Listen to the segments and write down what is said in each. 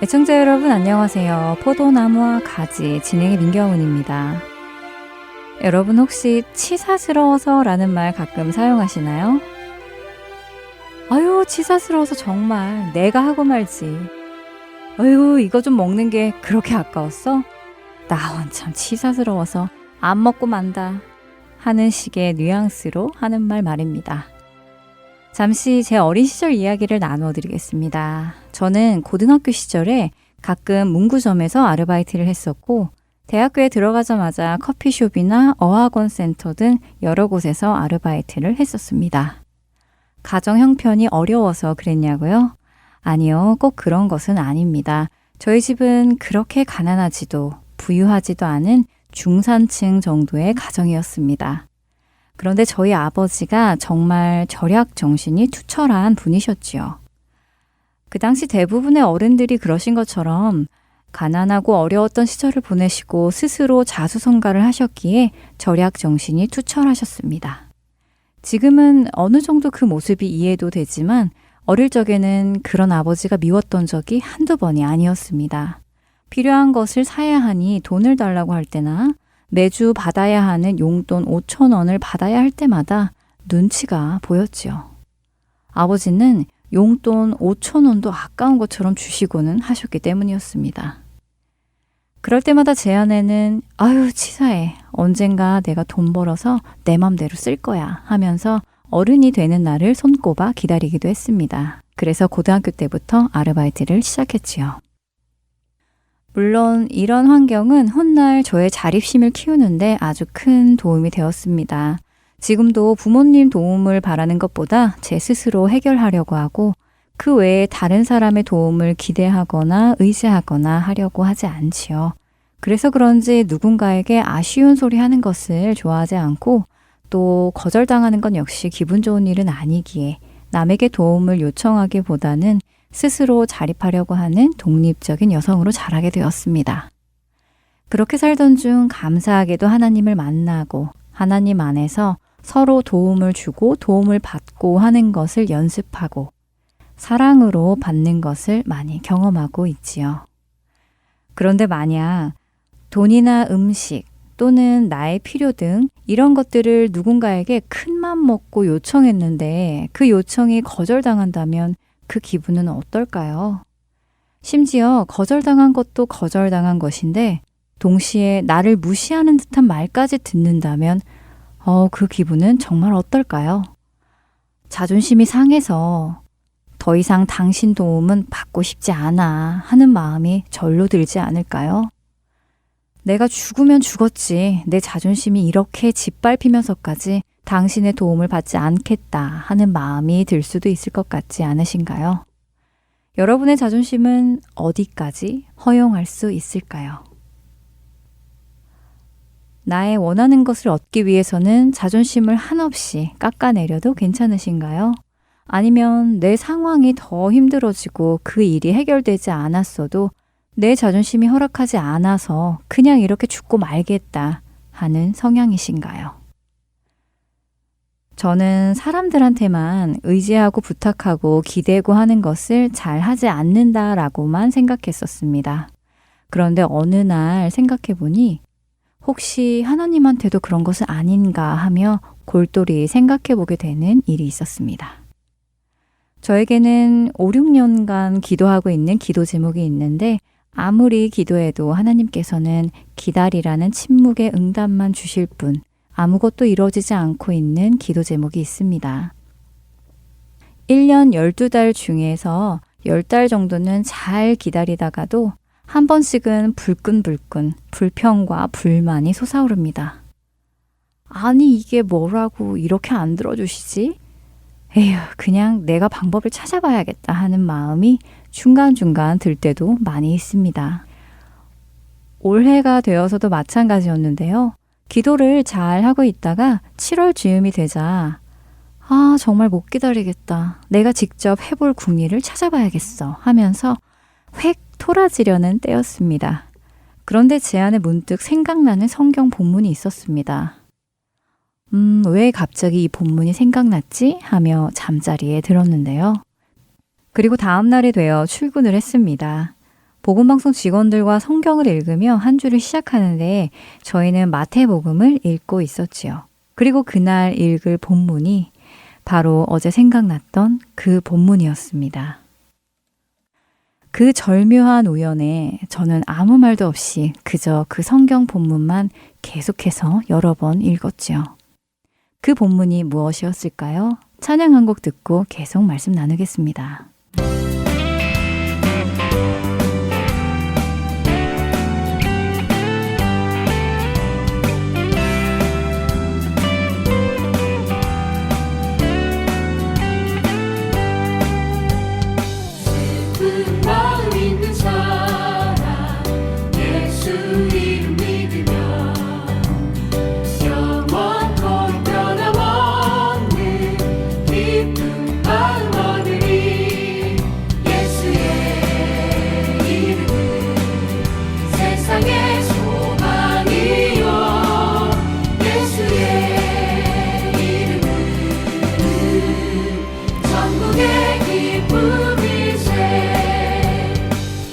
애청자 여러분 안녕하세요. 포도나무와 가지 진행의 민경훈입니다. 여러분 혹시 치사스러워서 라는 말 가끔 사용하시나요? 아유 치사스러워서 정말 내가 하고 말지. 아유 이거 좀 먹는 게 그렇게 아까웠어? 나 원참 치사스러워서 안 먹고 만다 하는 식의 뉘앙스로 하는 말입니다. 잠시 제 어린 시절 이야기를 나누어 드리겠습니다. 저는 고등학교 시절에 가끔 문구점에서 아르바이트를 했었고 대학교에 들어가자마자 커피숍이나 어학원 센터 등 여러 곳에서 아르바이트를 했었습니다. 가정 형편이 어려워서 그랬냐고요? 아니요, 꼭 그런 것은 아닙니다. 저희 집은 그렇게 가난하지도 부유하지도 않은 중산층 정도의 가정이었습니다. 그런데 저희 아버지가 정말 절약 정신이 투철한 분이셨지요. 그 당시 대부분의 어른들이 그러신 것처럼 가난하고 어려웠던 시절을 보내시고 스스로 자수성가를 하셨기에 절약 정신이 투철하셨습니다. 지금은 어느 정도 그 모습이 이해도 되지만 어릴 적에는 그런 아버지가 미웠던 적이 한두 번이 아니었습니다. 필요한 것을 사야 하니 돈을 달라고 할 때나 매주 받아야 하는 용돈 5,000원을 받아야 할 때마다 눈치가 보였지요. 아버지는 용돈 5,000원도 아까운 것처럼 주시고는 하셨기 때문이었습니다. 그럴 때마다 제 안에는 아유 치사해. 언젠가 내가 돈 벌어서 내 맘대로 쓸 거야 하면서 어른이 되는 날을 손꼽아 기다리기도 했습니다. 그래서 고등학교 때부터 아르바이트를 시작했지요. 물론 이런 환경은 훗날 저의 자립심을 키우는데 아주 큰 도움이 되었습니다. 지금도 부모님 도움을 바라는 것보다 제 스스로 해결하려고 하고 그 외에 다른 사람의 도움을 기대하거나 의지하거나 하려고 하지 않지요. 그래서 그런지 누군가에게 아쉬운 소리 하는 것을 좋아하지 않고 또 거절당하는 건 역시 기분 좋은 일은 아니기에 남에게 도움을 요청하기보다는 스스로 자립하려고 하는 독립적인 여성으로 자라게 되었습니다. 그렇게 살던 중 감사하게도 하나님을 만나고 하나님 안에서 서로 도움을 주고 도움을 받고 하는 것을 연습하고 사랑으로 받는 것을 많이 경험하고 있지요. 그런데 만약 돈이나 음식 또는 나의 필요 등 이런 것들을 누군가에게 큰맘 먹고 요청했는데 그 요청이 거절당한다면 그 기분은 어떨까요? 심지어 거절당한 것도 거절당한 것인데 동시에 나를 무시하는 듯한 말까지 듣는다면 그 기분은 정말 어떨까요? 자존심이 상해서 더 이상 당신 도움은 받고 싶지 않아 하는 마음이 절로 들지 않을까요? 내가 죽으면 죽었지 내 자존심이 이렇게 짓밟히면서까지 당신의 도움을 받지 않겠다 하는 마음이 들 수도 있을 것 같지 않으신가요? 여러분의 자존심은 어디까지 허용할 수 있을까요? 나의 원하는 것을 얻기 위해서는 자존심을 한없이 깎아내려도 괜찮으신가요? 아니면 내 상황이 더 힘들어지고 그 일이 해결되지 않았어도 내 자존심이 허락하지 않아서 그냥 이렇게 죽고 말겠다 하는 성향이신가요? 저는 사람들한테만 의지하고 부탁하고 기대고 하는 것을 잘 하지 않는다라고만 생각했었습니다. 그런데 어느 날 생각해보니 혹시 하나님한테도 그런 것은 아닌가 하며 골똘히 생각해보게 되는 일이 있었습니다. 저에게는 5, 6년간 기도하고 있는 기도 제목이 있는데 아무리 기도해도 하나님께서는 기다리라는 침묵의 응답만 주실 뿐 아무것도 이루어지지 않고 있는 기도 제목이 있습니다. 1년 12달 중에서 10달 정도는 잘 기다리다가도 한 번씩은 불끈불끈 불평과 불만이 솟아오릅니다. 아니 이게 뭐라고 이렇게 안 들어주시지? 에휴 그냥 내가 방법을 찾아봐야겠다 하는 마음이 중간중간 들 때도 많이 있습니다. 올해가 되어서도 마찬가지였는데요. 기도를 잘 하고 있다가 7월 즈음이 되자 정말 못 기다리겠다. 내가 직접 해볼 궁리를 찾아봐야겠어 하면서 획 토라지려는 때였습니다. 그런데 제 안에 문득 생각나는 성경 본문이 있었습니다. 왜 갑자기 이 본문이 생각났지? 하며 잠자리에 들었는데요. 그리고 다음 날이 되어 출근을 했습니다. 복음방송 직원들과 성경을 읽으며 한 주를 시작하는데 저희는 마태복음을 읽고 있었지요. 그리고 그날 읽을 본문이 바로 어제 생각났던 그 본문이었습니다. 그 절묘한 우연에 저는 아무 말도 없이 그저 그 성경 본문만 계속해서 여러 번 읽었지요. 그 본문이 무엇이었을까요? 찬양 한 곡 듣고 계속 말씀 나누겠습니다. 마음 있는 사람 예수 이름 믿으며 영원토록 변함없는 기쁜 마음 얻으리. 예수의 이름은 세상의 소망이요 예수의 이름은 천국의 기쁨이세.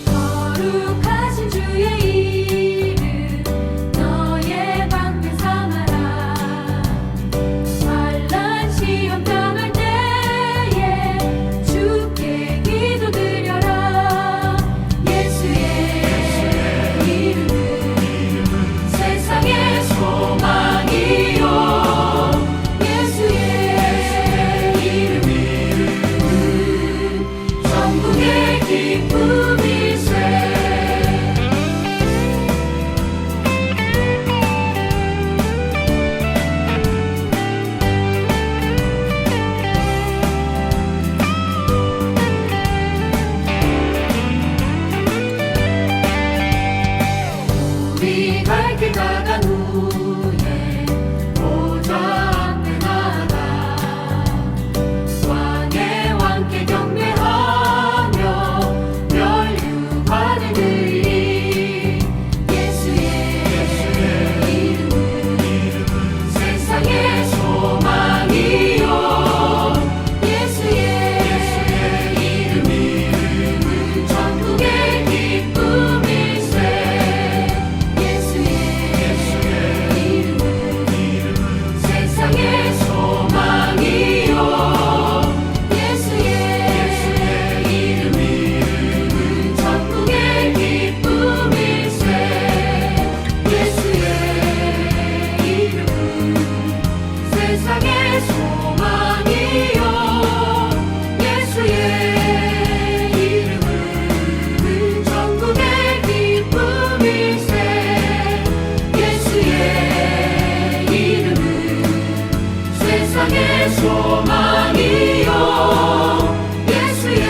거룩하신 주의 이름 너의 방패 삼아라. 환난 시험 당할 때에 주께 기도드려라. 예수의 이름은 세상의 소망이요 예수의 이름은 천국의 기쁨이세. 우리 갈 길 나간 후에 보좌 앞에 나가 왕의 왕께 경배하며 멸류관을 드리. 예수의 이름은 세상의 소망이요 예수의 이름은 천국의 기쁨이세. 예수의 이름은 세상의 소망이요 예수의 이름은 천국의 기쁨이세. 예수의 이름은 세상의 소망이요 예수의 이름은 천국의 기쁨이세. 예수의 이름은 세상의 소망이요 예수의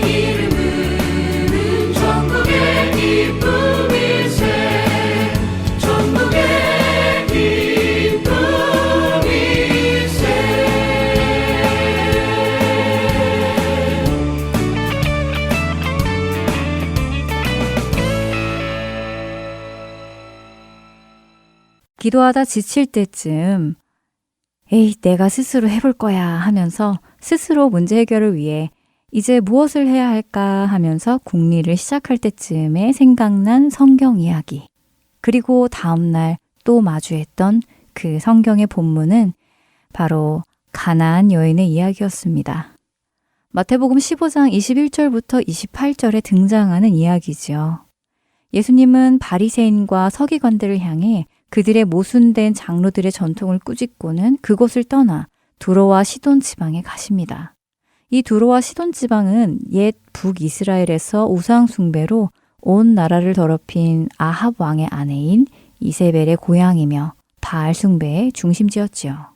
이름은 천국의 기쁨이세. 천국의 기쁨이세. 기도하다 지칠 때쯤 에이, 내가 스스로 해볼 거야 하면서 스스로 문제 해결을 위해 이제 무엇을 해야 할까 하면서 궁리를 시작할 때쯤에 생각난 성경 이야기. 그리고 다음날 또 마주했던 그 성경의 본문은 바로 가나안 여인의 이야기였습니다. 마태복음 15장 21절부터 28절에 등장하는 이야기지요. 예수님은 바리새인과 서기관들을 향해 그들의 모순된 장로들의 전통을 꾸짖고는 그곳을 떠나 두로와 시돈 지방에 가십니다. 이 두로와 시돈 지방은 옛 북이스라엘에서 우상 숭배로 온 나라를 더럽힌 아합 왕의 아내인 이세벨의 고향이며 바알 숭배의 중심지였지요.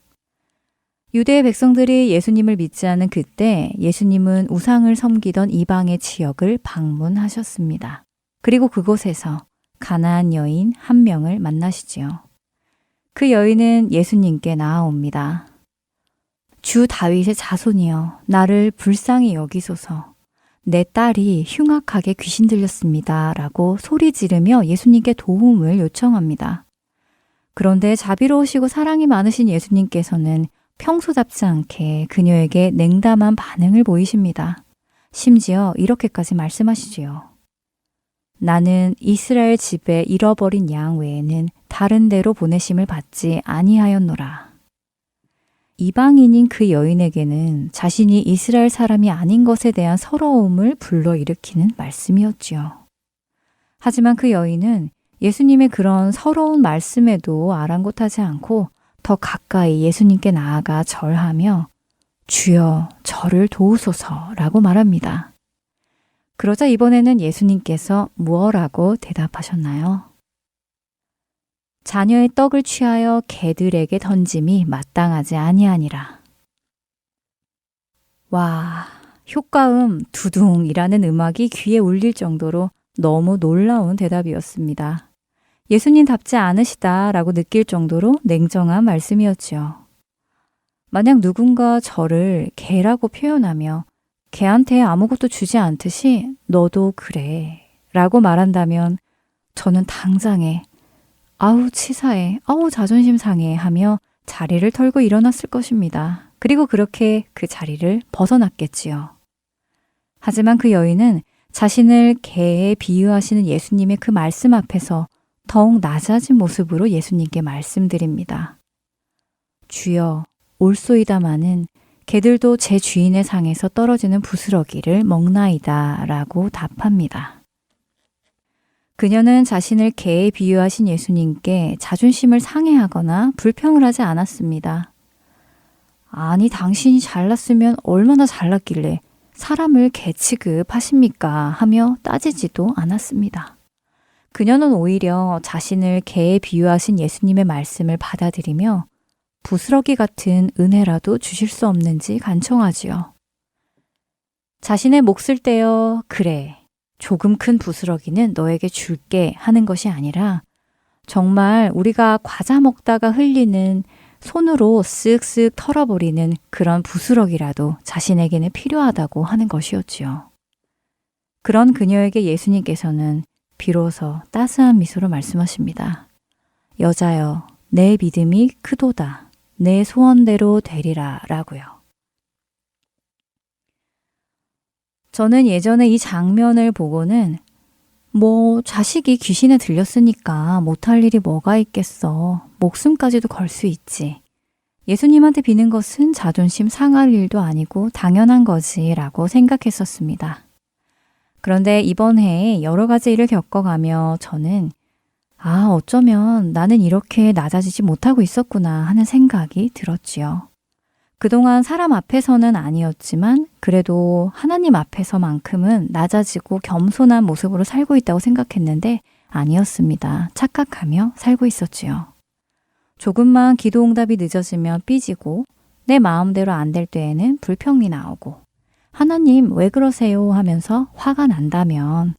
유대의 백성들이 예수님을 믿지 않은 그때 예수님은 우상을 섬기던 이방의 지역을 방문하셨습니다. 그리고 그곳에서 가나안 여인 한 명을 만나시지요. 그 여인은 예수님께 나아옵니다. 주 다윗의 자손이여, 나를 불쌍히 여기소서. 내 딸이 흉악하게 귀신 들렸습니다. 라고 소리 지르며 예수님께 도움을 요청합니다. 그런데 자비로우시고 사랑이 많으신 예수님께서는 평소답지 않게 그녀에게 냉담한 반응을 보이십니다. 심지어 이렇게까지 말씀하시지요. 나는 이스라엘 집에 잃어버린 양 외에는 다른 데로 보내심을 받지 아니하였노라. 이방인인 그 여인에게는 자신이 이스라엘 사람이 아닌 것에 대한 서러움을 불러일으키는 말씀이었지요. 하지만 그 여인은 예수님의 그런 서러운 말씀에도 아랑곳하지 않고 더 가까이 예수님께 나아가 절하며 주여 저를 도우소서라고 말합니다. 그러자 이번에는 예수님께서 무엇라고 대답하셨나요? 자녀의 떡을 취하여 개들에게 던짐이 마땅하지 아니하니라. 와, 효과음 두둥이라는 음악이 귀에 울릴 정도로 너무 놀라운 대답이었습니다. 예수님답지 않으시다라고 느낄 정도로 냉정한 말씀이었지요. 만약 누군가 저를 개라고 표현하며 개한테 아무것도 주지 않듯이 너도 그래 라고 말한다면 저는 당장에 아우 치사해, 아우 자존심 상해 하며 자리를 털고 일어났을 것입니다. 그리고 그렇게 그 자리를 벗어났겠지요. 하지만 그 여인은 자신을 개에 비유하시는 예수님의 그 말씀 앞에서 더욱 낮아진 모습으로 예수님께 말씀드립니다. 주여, 올소이다마는 개들도 제 주인의 상에서 떨어지는 부스러기를 먹나이다 라고 답합니다. 그녀는 자신을 개에 비유하신 예수님께 자존심을 상해하거나 불평을 하지 않았습니다. 아니, 당신이 잘났으면 얼마나 잘났길래 사람을 개 취급하십니까? 하며 따지지도 않았습니다. 그녀는 오히려 자신을 개에 비유하신 예수님의 말씀을 받아들이며 부스러기 같은 은혜라도 주실 수 없는지 간청하지요. 자신의 몫을 떼어 그래, 조금 큰 부스러기는 너에게 줄게 하는 것이 아니라 정말 우리가 과자 먹다가 흘리는 손으로 쓱쓱 털어버리는 그런 부스러기라도 자신에게는 필요하다고 하는 것이었지요. 그런 그녀에게 예수님께서는 비로소 따스한 미소로 말씀하십니다. 여자여, 내 믿음이 크도다. 내 소원대로 되리라 라고요. 저는 예전에 이 장면을 보고는 자식이 귀신에 들렸으니까 못할 일이 뭐가 있겠어. 목숨까지도 걸 수 있지. 예수님한테 비는 것은 자존심 상할 일도 아니고 당연한 거지라고 생각했었습니다. 그런데 이번 해에 여러 가지 일을 겪어가며 저는 어쩌면 나는 이렇게 낮아지지 못하고 있었구나 하는 생각이 들었지요. 그동안 사람 앞에서는 아니었지만 그래도 하나님 앞에서만큼은 낮아지고 겸손한 모습으로 살고 있다고 생각했는데 아니었습니다. 착각하며 살고 있었지요. 조금만 기도 응답이 늦어지면 삐지고 내 마음대로 안 될 때에는 불평이 나오고 하나님 왜 그러세요 하면서 화가 난다면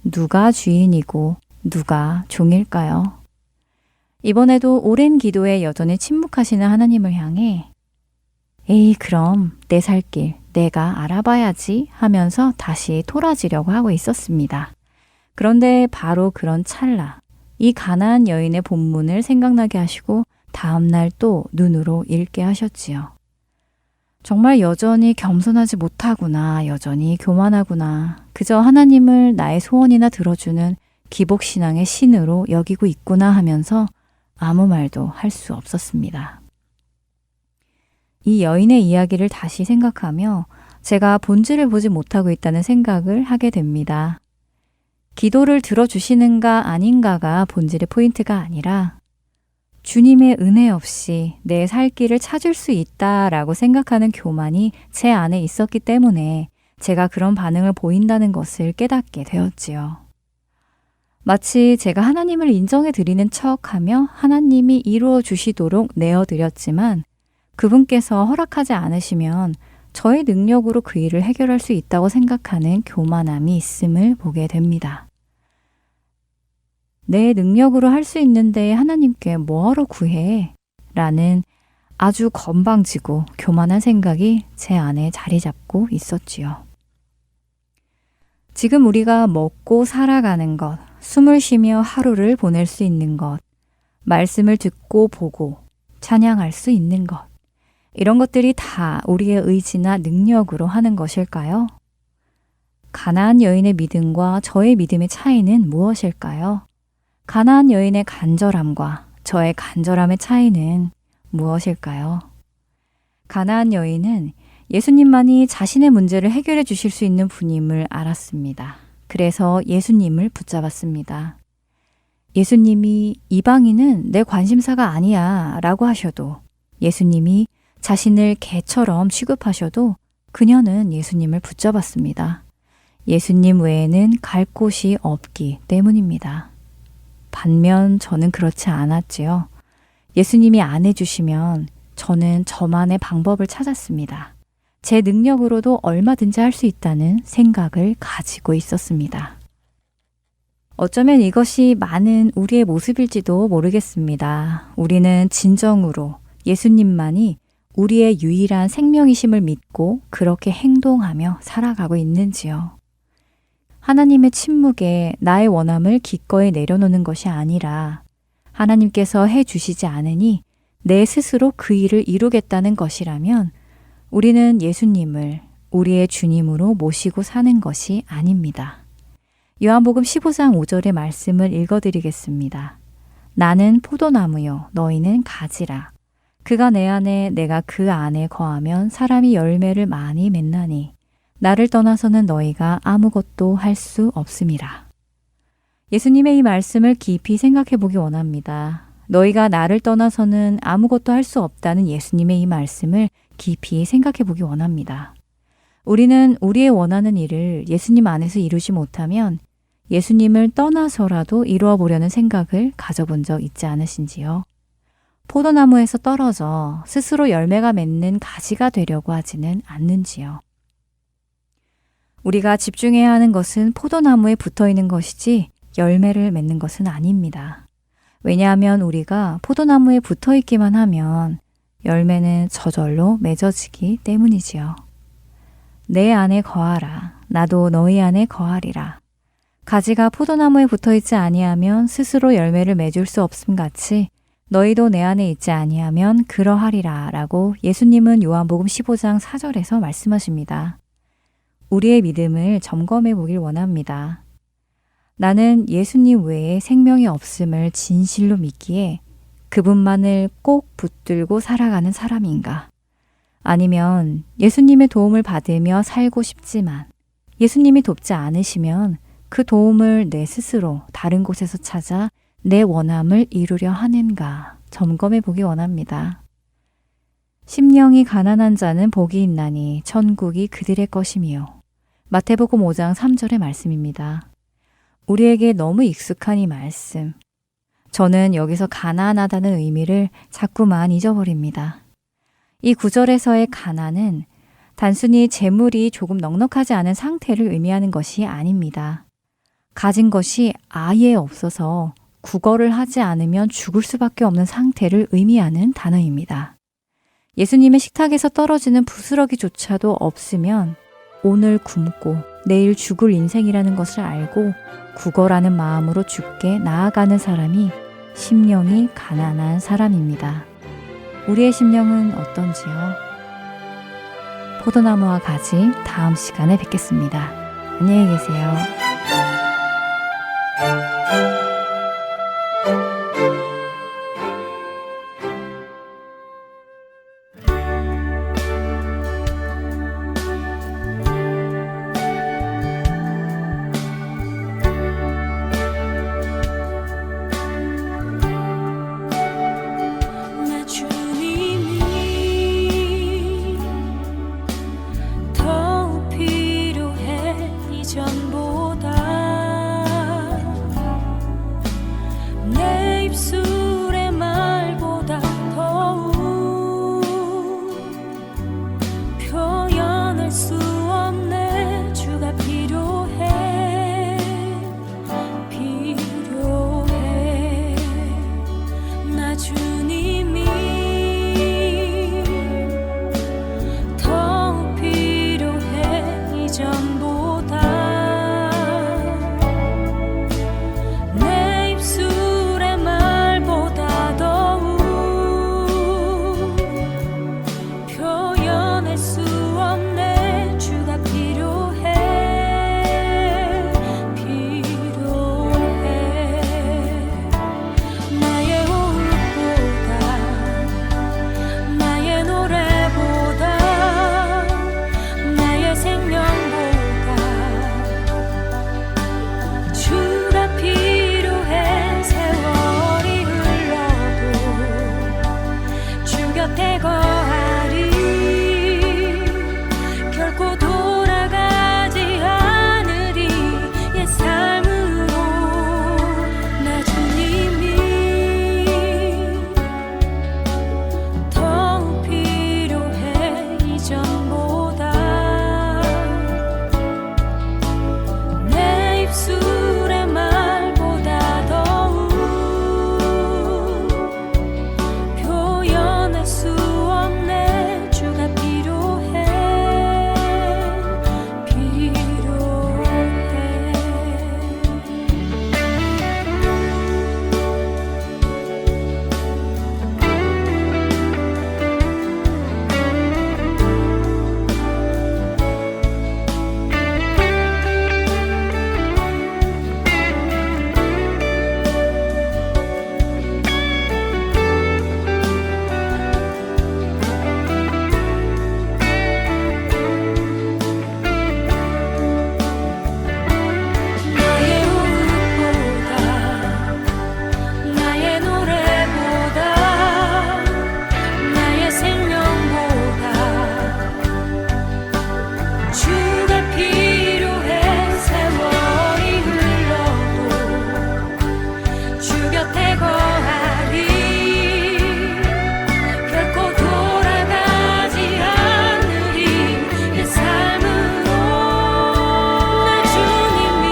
누가 주인이고 누가 종일까요? 이번에도 오랜 기도에 여전히 침묵하시는 하나님을 향해 에이 그럼 내 살 길 내가 알아봐야지 하면서 다시 토라지려고 하고 있었습니다. 그런데 바로 그런 찰나 이 가나안 여인의 본문을 생각나게 하시고 다음날 또 눈으로 읽게 하셨지요. 정말 여전히 겸손하지 못하구나, 여전히 교만하구나, 그저 하나님을 나의 소원이나 들어주는 기복신앙의 신으로 여기고 있구나 하면서 아무 말도 할 수 없었습니다. 이 여인의 이야기를 다시 생각하며 제가 본질을 보지 못하고 있다는 생각을 하게 됩니다. 기도를 들어주시는가 아닌가가 본질의 포인트가 아니라 주님의 은혜 없이 내 살 길을 찾을 수 있다라고 생각하는 교만이 제 안에 있었기 때문에 제가 그런 반응을 보인다는 것을 깨닫게 되었지요. 마치 제가 하나님을 인정해 드리는 척하며 하나님이 이루어 주시도록 내어드렸지만 그분께서 허락하지 않으시면 저의 능력으로 그 일을 해결할 수 있다고 생각하는 교만함이 있음을 보게 됩니다. 내 능력으로 할 수 있는데 하나님께 뭐하러 구해? 라는 아주 건방지고 교만한 생각이 제 안에 자리 잡고 있었지요. 지금 우리가 먹고 살아가는 것, 숨을 쉬며 하루를 보낼 수 있는 것, 말씀을 듣고 보고 찬양할 수 있는 것, 이런 것들이 다 우리의 의지나 능력으로 하는 것일까요? 가나안 여인의 믿음과 저의 믿음의 차이는 무엇일까요? 가나안 여인의 간절함과 저의 간절함의 차이는 무엇일까요? 가나안 여인은 예수님만이 자신의 문제를 해결해 주실 수 있는 분임을 알았습니다. 그래서 예수님을 붙잡았습니다. 예수님이 이방인은 내 관심사가 아니야 라고 하셔도, 예수님이 자신을 개처럼 취급하셔도 그녀는 예수님을 붙잡았습니다. 예수님 외에는 갈 곳이 없기 때문입니다. 반면 저는 그렇지 않았지요. 예수님이 안 해주시면 저는 저만의 방법을 찾았습니다. 제 능력으로도 얼마든지 할 수 있다는 생각을 가지고 있었습니다. 어쩌면 이것이 많은 우리의 모습일지도 모르겠습니다. 우리는 진정으로 예수님만이 우리의 유일한 생명이심을 믿고 그렇게 행동하며 살아가고 있는지요. 하나님의 침묵에 나의 원함을 기꺼이 내려놓는 것이 아니라 하나님께서 해주시지 않으니 내 스스로 그 일을 이루겠다는 것이라면 우리는 예수님을 우리의 주님으로 모시고 사는 것이 아닙니다. 요한복음 15장 5절의 말씀을 읽어드리겠습니다. 나는 포도나무요 너희는 가지라. 그가 내 안에 내가 그 안에 거하면 사람이 열매를 많이 맺나니 나를 떠나서는 너희가 아무것도 할 수 없음이라. 예수님의 이 말씀을 깊이 생각해 보기 원합니다. 너희가 나를 떠나서는 아무것도 할 수 없다는 예수님의 이 말씀을 깊이 생각해 보기 원합니다. 우리는 우리의 원하는 일을 예수님 안에서 이루지 못하면 예수님을 떠나서라도 이루어 보려는 생각을 가져본 적 있지 않으신지요? 포도나무에서 떨어져 스스로 열매가 맺는 가지가 되려고 하지는 않는지요? 우리가 집중해야 하는 것은 포도나무에 붙어 있는 것이지 열매를 맺는 것은 아닙니다. 왜냐하면 우리가 포도나무에 붙어 있기만 하면 열매는 저절로 맺어지기 때문이지요. 내 안에 거하라. 나도 너희 안에 거하리라. 가지가 포도나무에 붙어 있지 아니하면 스스로 열매를 맺을 수 없음 같이 너희도 내 안에 있지 아니하면 그러하리라 라고 예수님은 요한복음 15장 4절에서 말씀하십니다. 우리의 믿음을 점검해 보길 원합니다. 나는 예수님 외에 생명이 없음을 진실로 믿기에 그분만을 꼭 붙들고 살아가는 사람인가? 아니면 예수님의 도움을 받으며 살고 싶지만 예수님이 돕지 않으시면 그 도움을 내 스스로 다른 곳에서 찾아 내 원함을 이루려 하는가 점검해 보기 원합니다. 심령이 가난한 자는 복이 있나니 천국이 그들의 것이미요. 마태복음 5장 3절의 말씀입니다. 우리에게 너무 익숙한 이 말씀. 저는 여기서 가난하다는 의미를 자꾸만 잊어버립니다. 이 구절에서의 가난은 단순히 재물이 조금 넉넉하지 않은 상태를 의미하는 것이 아닙니다. 가진 것이 아예 없어서 구걸을 하지 않으면 죽을 수밖에 없는 상태를 의미하는 단어입니다. 예수님의 식탁에서 떨어지는 부스러기조차도 없으면 오늘 굶고 내일 죽을 인생이라는 것을 알고 구걸하는 마음으로 죽게 나아가는 사람이 심령이 가난한 사람입니다. 우리의 심령은 어떤지요? 포도나무와 가지 다음 시간에 뵙겠습니다. 안녕히 계세요. 내 주님이 더욱 필요해 이전보다 내 입술의 말보다 더욱 표현할 수 없네 주가 필요해 나 주님이 더욱 필요해 이전보다 내 입술의 말보다 더욱 표현할 수 없네 주가 필요해 곁에 거하리 결코 돌아가지 않으리 옛 삶으로 나 주님이 더욱 필요해 이전보다 내 입술의 말보다 더욱 표현할 수 없네 주가 필요해 나의 호흡보다 나의 노래보다 나의 생명보다 주가 필요해 세월이 흘러도 주 곁에 거하리 결코 돌아가지 않으리 내 삶으로 나 주님이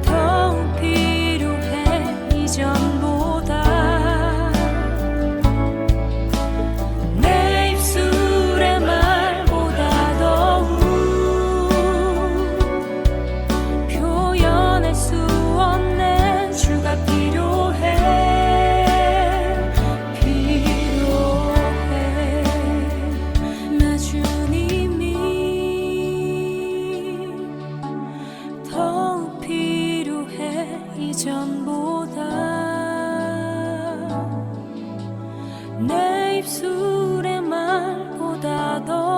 더욱 필요해 이전보다 내 입술의 말보다 더욱 표현할 수 없네 주가 필요해 나 주님이 더욱 필요해 이전보다 내 입술의 말보다 더